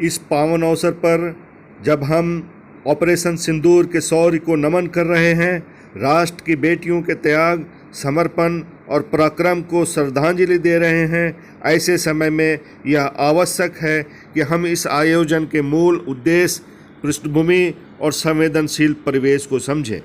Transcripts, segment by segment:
इस पावन अवसर पर जब हम ऑपरेशन सिंदूर के शौर्य को नमन कर रहे हैं, राष्ट्र की बेटियों के त्याग, समर्पण और पराक्रम को श्रद्धांजलि दे रहे हैं, ऐसे समय में यह आवश्यक है कि हम इस आयोजन के मूल उद्देश्य, पृष्ठभूमि और संवेदनशील परिवेश को समझें।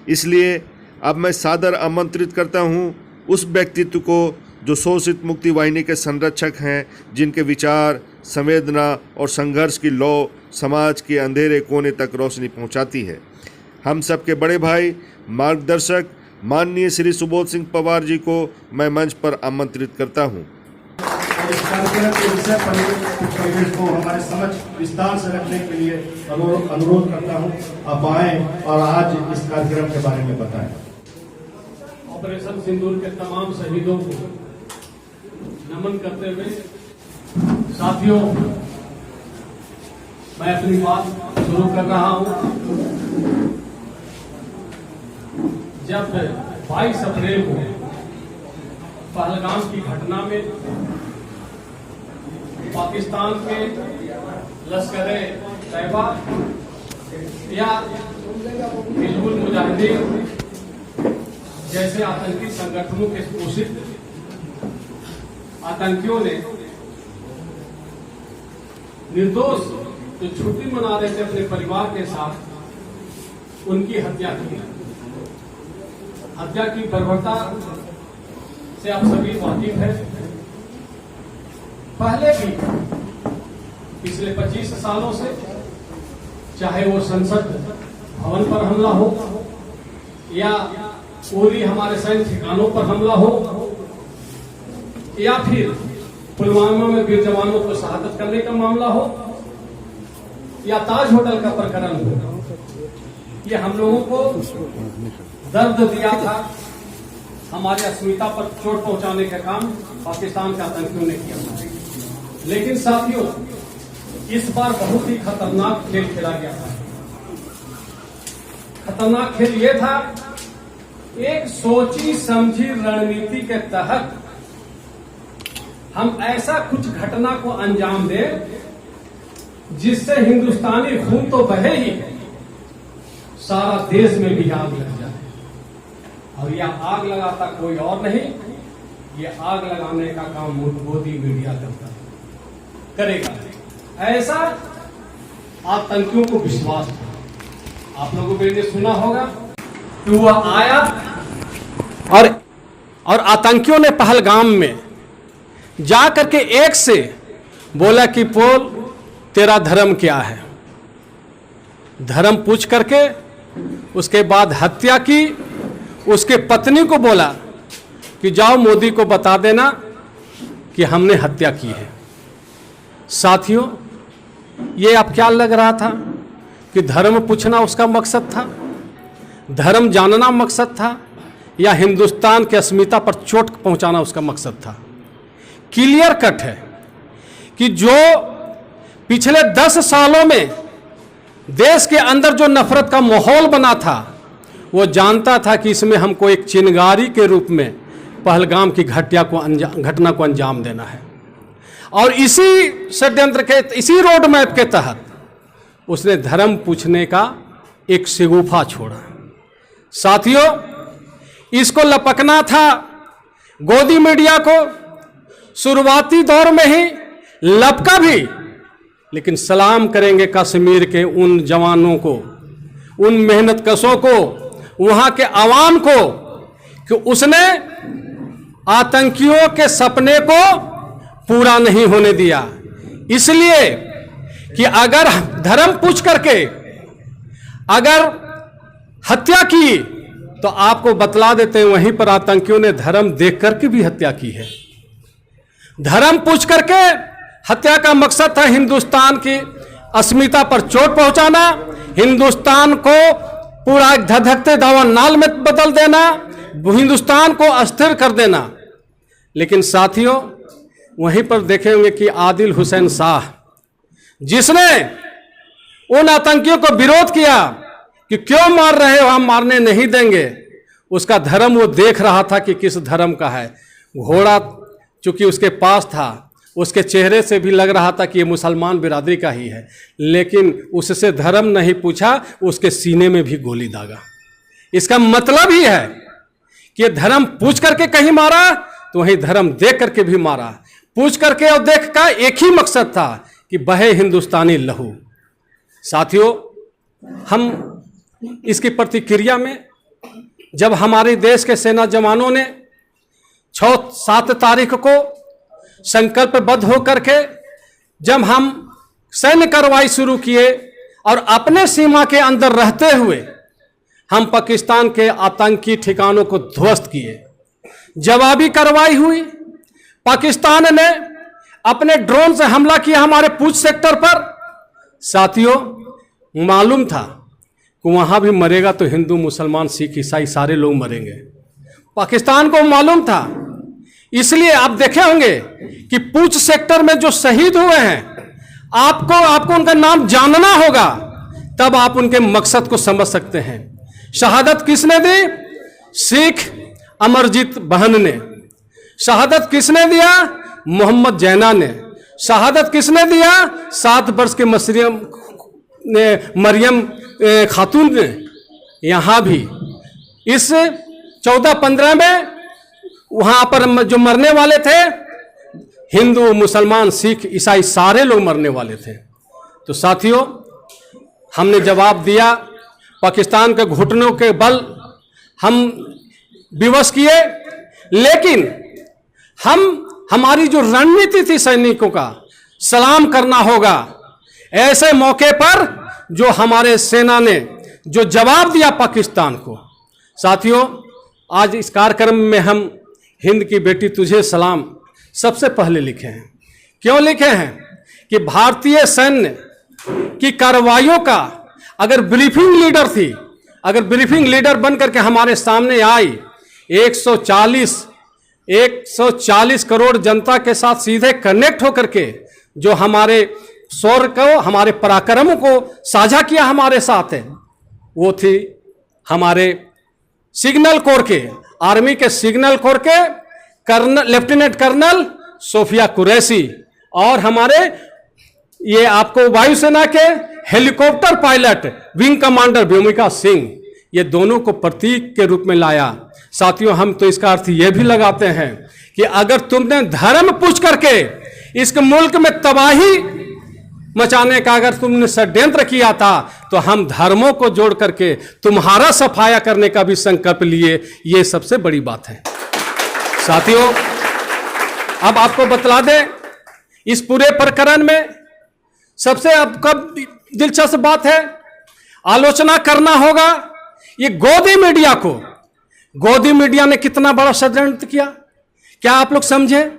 इसलिए अब मैं सादर आमंत्रित करता हूं उस व्यक्तित्व को जो शोषित मुक्ति वाहिनी के संरक्षक हैं, जिनके विचार, संवेदना और संघर्ष की लौ समाज के अंधेरे कोने तक रोशनी पहुंचाती है। हम सबके बड़े भाई, मार्गदर्शक माननीय श्री सुबोध सिंह पवार जी को मैं मंच पर आमंत्रित करता हूं। इस कार्यक्रम के विषय परिवेश को हमारे समक्ष विस्तार से रखने के लिए अनुरोध करता हूं। आप आएं और आज इस कार्यक्रम के बारे में बताएं। ऑपरेशन सिंदूर के तमाम शहीदों को नमन करते हुए साथियों, मैं अपनी बात शुरू कर रहा हूं। जब 22 अप्रैल को पहलगाम की घटना में पाकिस्तान के लश्कर-ए-तैयबा या हिजबुल मुजाहिदीन जैसे आतंकी संगठनों के पोषित आतंकियों ने निर्दोष जो छुट्टी मना रहे थे अपने परिवार के साथ, उनकी हत्या की। हत्या की बर्बरता से आप सभी वाकिफ हैं। पहले भी पिछले 25 सालों से, चाहे वो संसद भवन पर हमला हो या पूरी हमारे सैन्य ठिकानों पर हमला हो या फिर पुलवामा में वीर जवानों को शहादत करने का मामला हो या ताज होटल का प्रकरण हो, ये हम लोगों को दर्द दिया था। हमारी अस्मिता पर चोट पहुंचाने का काम पाकिस्तान के आतंकियों ने किया था। लेकिन साथियों, इस बार बहुत ही खतरनाक खेल खेला गया था। खतरनाक खेल ये था, एक सोची समझी रणनीति के तहत हम ऐसा कुछ घटना को अंजाम दें जिससे हिंदुस्तानी खून तो बहे ही, सारा देश में भी आग लग जाए। और यह आग लगाता कोई और नहीं, ये आग लगाने का काम मोदी मीडिया करेगा। ऐसा आतंकियों को विश्वास था। आप लोगों ने सुना होगा कि वह आया और आतंकियों ने पहलगाम में जा करके एक से बोला कि पोल, तेरा धर्म क्या है। धर्म पूछ करके उसके बाद हत्या की। उसके पत्नी को बोला कि जाओ मोदी को बता देना कि हमने हत्या की है। साथियों, ये अब क्या लग रहा था कि धर्म पूछना उसका मकसद था, धर्म जानना मकसद था, या हिंदुस्तान की अस्मिता पर चोट पहुंचाना उसका मकसद था। क्लियर कट है कि जो पिछले 10 सालों में देश के अंदर जो नफरत का माहौल बना था, वो जानता था कि इसमें हमको एक चिंगारी के रूप में पहलगाम की घटना को अंजाम देना है। और इसी षड्यंत्र के, इसी रोड मैप के तहत उसने धर्म पूछने का एक शगुफा छोड़ा। साथियों, इसको लपकना था गोदी मीडिया को, शुरुआती दौर में ही लपका भी। लेकिन सलाम करेंगे कश्मीर के उन जवानों को, उन मेहनतकशों को, वहां के आवाम को, कि उसने आतंकियों के सपने को पूरा नहीं होने दिया। इसलिए कि अगर धर्म पूछ करके अगर हत्या की तो आपको बतला देते हैं, वहीं पर आतंकियों ने धर्म देख करके भी हत्या की है। धर्म पूछ करके हत्या का मकसद था हिंदुस्तान की अस्मिता पर चोट पहुंचाना, हिंदुस्तान को पूरा धधकते दावानल में बदल देना, हिंदुस्तान को अस्थिर कर देना। लेकिन साथियों, वहीं पर देखेंगे कि आदिल हुसैन शाह, जिसने उन आतंकियों को विरोध किया कि क्यों मार रहे हो, हम मारने नहीं देंगे, उसका धर्म वो देख रहा था कि किस धर्म का है। घोड़ा चूंकि उसके पास था, उसके चेहरे से भी लग रहा था कि ये मुसलमान बिरादरी का ही है, लेकिन उससे धर्म नहीं पूछा, उसके सीने में भी गोली दागा। इसका मतलब ही है कि ये धर्म पूछ करके कहीं मारा तो वहीं धर्म देख करके भी मारा। पूछ करके और देख का एक ही मकसद था कि बहे हिंदुस्तानी लहू। साथियों, हम इसकी प्रतिक्रिया में जब हमारे देश के सेना जवानों ने 6-7 तारीख को संकल्पबद्ध होकर के जब हम सैन्य कार्रवाई शुरू किए और अपने सीमा के अंदर रहते हुए हम पाकिस्तान के आतंकी ठिकानों को ध्वस्त किए, जवाबी कार्रवाई हुई। पाकिस्तान ने अपने ड्रोन से हमला किया हमारे पूंछ सेक्टर पर। साथियों, मालूम था कि वहां भी मरेगा तो हिंदू, मुसलमान, सिख, ईसाई सारे लोग मरेंगे। पाकिस्तान को मालूम था, इसलिए आप देखे होंगे कि पूंछ सेक्टर में जो शहीद हुए हैं, आपको उनका नाम जानना होगा, तब आप उनके मकसद को समझ सकते हैं। शहादत किसने दी? सिख अमरजीत बहन ने। शहादत किसने दिया? मोहम्मद जैना ने। शहादत किसने दिया? 7 वर्ष के मरियम खातून ने। यहां भी इस 14-15 में वहां पर जो मरने वाले थे, हिंदू, मुसलमान, सिख, ईसाई सारे लोग मरने वाले थे। तो साथियों, हमने जवाब दिया। पाकिस्तान के घुटनों के बल हम विवश किए, लेकिन हमारी जो रणनीति थी सैनिकों का, सलाम करना होगा ऐसे मौके पर जो हमारे सेना ने जो जवाब दिया पाकिस्तान को। साथियों, आज इस कार्यक्रम में हम हिंद की बेटी तुझे सलाम सबसे पहले लिखे हैं। क्यों लिखे हैं? कि भारतीय सैन्य की कार्रवाइयों का अगर ब्रीफिंग लीडर थी, अगर ब्रीफिंग लीडर बनकर के हमारे सामने आई, 140 करोड़ जनता के साथ सीधे कनेक्ट होकर के जो हमारे शौर्य को, हमारे पराक्रमों को साझा किया हमारे साथ है, वो थी हमारे सिग्नल कोर के, आर्मी के सिग्नल कोर के लेफ्टिनेंट कर्नल सोफिया कुरैशी और हमारे ये आपको वायुसेना के helicopter pilot wing commander Vyomika Singh, ये दोनों को प्रतीक के रूप में लाया। साथियों, हम तो इसका अर्थ ये भी लगाते हैं कि अगर तुमने धर्म पूछ करके इस मुल्क में तबाही मचाने का अगर तुमने षड्यंत्र किया था, तो हम धर्मों को जोड़ करके तुम्हारा सफाया करने का भी संकल्प लिए। ये सबसे बड़ी बात है। साथियों, अब आपको बतला दें, इस पूरे प्रकरण में सबसे आपका दिलचस्प बात है, आलोचना करना होगा ये गोदी मीडिया को। गोदी मीडिया ने कितना बड़ा षड्यंत्र किया, क्या आप लोग समझे?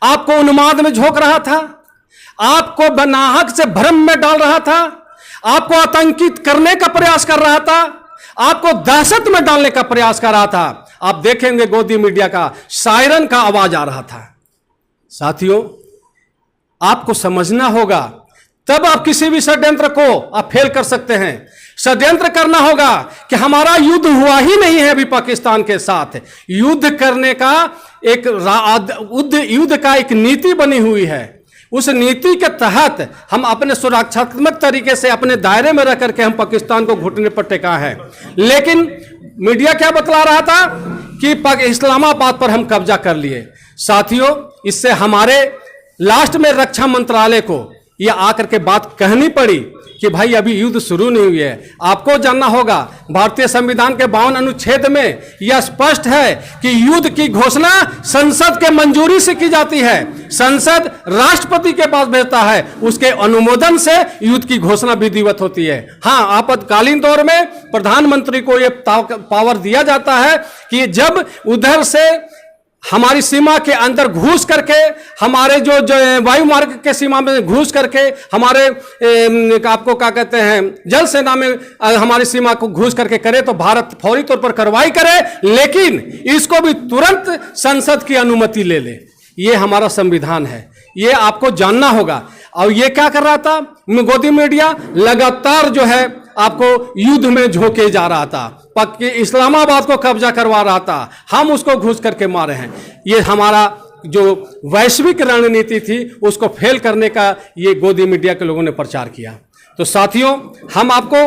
आपको उन्माद में झोंक रहा था, आपको बनाहक से भ्रम में डाल रहा था, आपको आतंकित करने का प्रयास कर रहा था, आपको दहशत में डालने का प्रयास कर रहा था। आप देखेंगे गोदी मीडिया का सायरन का आवाज आ रहा था। साथियों, आपको समझना होगा, तब आप किसी भी षड्यंत्र को आप फेल कर सकते हैं। षड्यंत्र करना होगा कि हमारा युद्ध हुआ ही नहीं है अभी पाकिस्तान के साथ। युद्ध करने का युद्ध का एक नीति बनी हुई है। उस नीति के तहत हम अपने सुरक्षात्मक तरीके से अपने दायरे में रह करके हम पाकिस्तान को घुटने पर टेका है। लेकिन मीडिया क्या बतला रहा था कि इस्लामाबाद पर हम कब्जा कर लिए। साथियों, इससे हमारे लास्ट में रक्षा मंत्रालय को यह आकर के बात कहनी पड़ी कि भाई अभी युद्ध शुरू नहीं हुई है। आपको जानना होगा, भारतीय संविधान के 52 अनुच्छेद में यह स्पष्ट है कि युद्ध की घोषणा संसद के मंजूरी से की जाती है। संसद राष्ट्रपति के पास भेजता है, उसके अनुमोदन से युद्ध की घोषणा विधिवत होती है। हाँ, आपातकालीन दौर में प्रधानमंत्री को यह पावर दिया जाता है कि जब उधर से हमारी सीमा के अंदर घुस करके, हमारे जो वायु मार्ग के सीमा में घुस करके, हमारे आपको क्या कहते हैं जल सेना में हमारी सीमा को घुस करके करे तो भारत फौरी तौर पर कार्रवाई करे, लेकिन इसको भी तुरंत संसद की अनुमति ले ले। ये हमारा संविधान है, ये आपको जानना होगा। और ये क्या कर रहा था गोदी मीडिया? लगातार जो है आपको युद्ध में झोंके जा रहा था, पक्के इस्लामाबाद को कब्जा करवा रहा था, हम उसको घुस करके मारे हैं। ये हमारा जो वैश्विक रणनीति थी उसको फेल करने का ये गोदी मीडिया के लोगों ने प्रचार किया। तो साथियों, हम आपको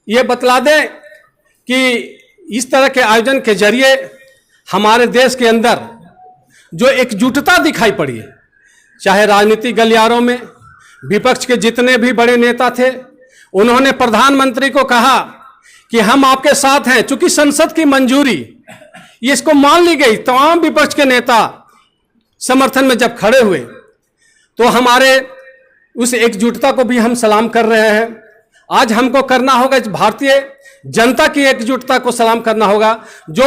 ये बतला दें कि इस तरह के आयोजन के जरिए हमारे देश के अंदर जो एकजुटता दिखाई पड़ी है, चाहे राजनीतिक गलियारों में विपक्ष के जितने भी बड़े नेता थे, उन्होंने प्रधानमंत्री को कहा कि हम आपके साथ हैं। चूंकि संसद की मंजूरी ये इसको मान ली गई, तमाम विपक्ष के नेता समर्थन में जब खड़े हुए तो हमारे उस एकजुटता को भी हम सलाम कर रहे हैं। आज हमको करना होगा इस भारतीय जनता की एकजुटता को सलाम करना होगा, जो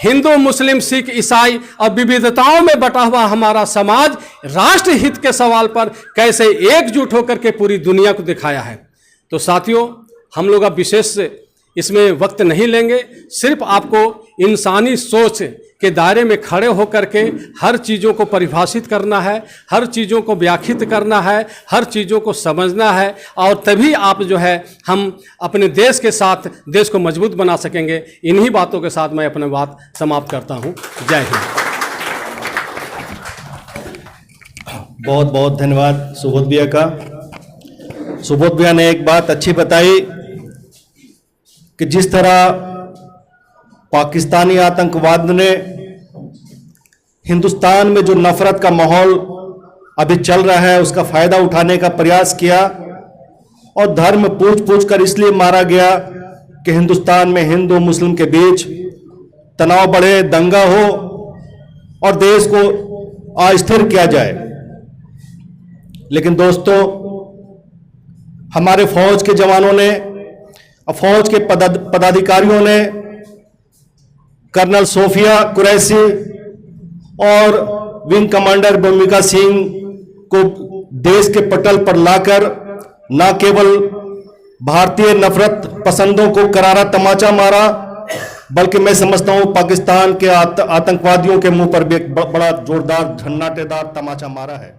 हिंदू, मुस्लिम, सिख, ईसाई और विविधताओं में बटा हुआ हमारा समाज राष्ट्र हित के सवाल पर कैसे एकजुट होकर के पूरी दुनिया को दिखाया है। तो साथियों, हम लोग अब विशेष इसमें वक्त नहीं लेंगे, सिर्फ आपको इंसानी सोच के दायरे में खड़े होकर के हर चीज़ों को परिभाषित करना है, हर चीज़ों को व्याख्यात करना है, हर चीज़ों को समझना है, और तभी आप जो है हम अपने देश के साथ देश को मजबूत बना सकेंगे। इन्हीं बातों के साथ मैं अपनी बात समाप्त करता हूँ। जय हिंद। बहुत बहुत धन्यवाद सुबोध भैया का। सुबोध भैया ने एक बात अच्छी बताई कि जिस तरह पाकिस्तानी आतंकवाद ने हिंदुस्तान में जो नफरत का माहौल अभी चल रहा है उसका फायदा उठाने का प्रयास किया, और धर्म पूछ कर इसलिए मारा गया कि हिंदुस्तान में हिंदू मुस्लिम के बीच तनाव बढ़े, दंगा हो और देश को अस्थिर किया जाए। लेकिन दोस्तों, हमारे फौज के जवानों ने, फौज के पदाधिकारियों ने कर्नल सोफिया कुरैशी और विंग कमांडर भूमिका सिंह को देश के पटल पर लाकर न केवल भारतीय नफरत पसंदों को करारा तमाचा मारा, बल्कि मैं समझता हूं पाकिस्तान के आतंकवादियों के मुंह पर भी एक बड़ा जोरदार झन्नाटेदार तमाचा मारा है।